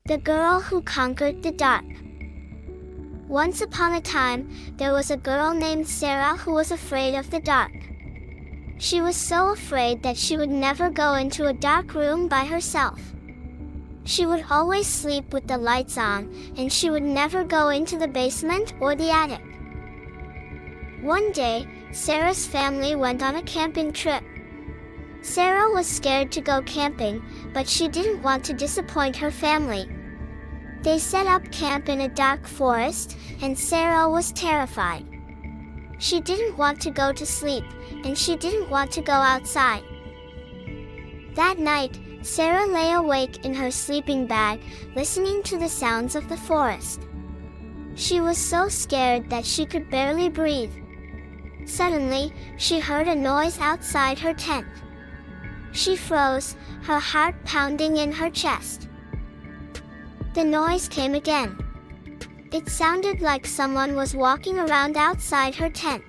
The Girl Who Conquered the Dark. Once upon a time, there was a girl named Sarah who was afraid of the dark. She was so afraid that she would never go into a dark room by herself. She would always sleep with the lights on, and she would never go into the basement or the attic. One day, Sarah's family went on a camping trip. Sarah was scared to go camping, but she didn't want to disappoint her family. They set up camp in a dark forest, and Sarah was terrified. She didn't want to go to sleep, and she didn't want to go outside. That night, Sarah lay awake in her sleeping bag, listening to the sounds of the forest. She was so scared that she could barely breathe. Suddenly, she heard a noise outside her tent. She froze, her heart pounding in her chest. The noise came again. It sounded like someone was walking around outside her tent.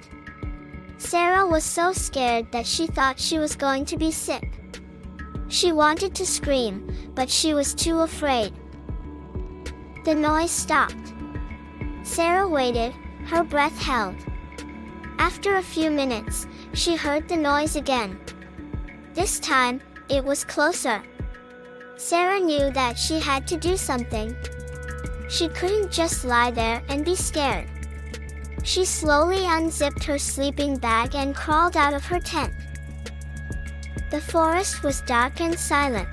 Sarah was so scared that she thought she was going to be sick. She wanted to scream, but she was too afraid. The noise stopped. Sarah waited, her breath held. After a few minutes, she heard the noise again. This time, it was closer. Sarah knew that she had to do something. She couldn't just lie there and be scared. She slowly unzipped her sleeping bag and crawled out of her tent. The forest was dark and silent.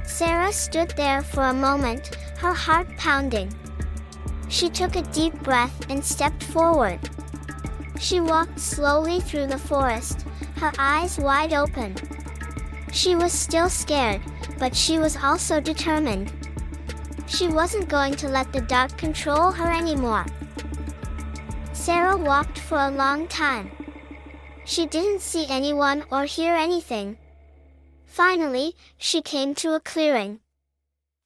Sarah stood there for a moment, her heart pounding. She took a deep breath and stepped forward. She walked slowly through the forest, her eyes wide open. She was still scared, but she was also determined. She wasn't going to let the dark control her anymore. Sarah walked for a long time. She didn't see anyone or hear anything. Finally, she came to a clearing.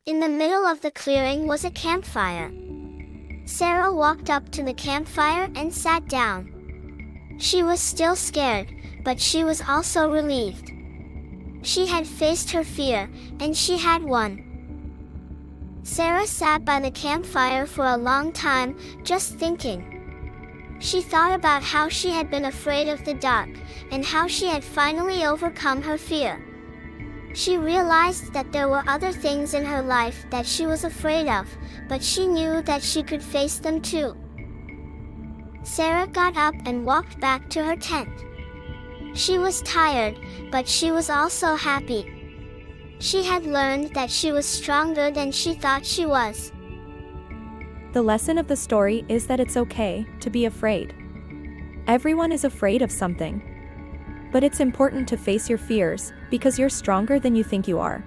In the middle of the clearing was a campfire. Sarah walked up to the campfire and sat down. She was still scared, but she was also relieved. She had faced her fear, and she had won. Sarah sat by the campfire for a long time, just thinking. She thought about how she had been afraid of the dark, and how she had finally overcome her fear. She realized that there were other things in her life that she was afraid of, but she knew that she could face them too. Sarah got up and walked back to her tent. She was tired, but she was also happy. She had learned that she was stronger than she thought she was. The lesson of the story is that it's okay to be afraid. Everyone is afraid of something. But it's important to face your fears, because you're stronger than you think you are.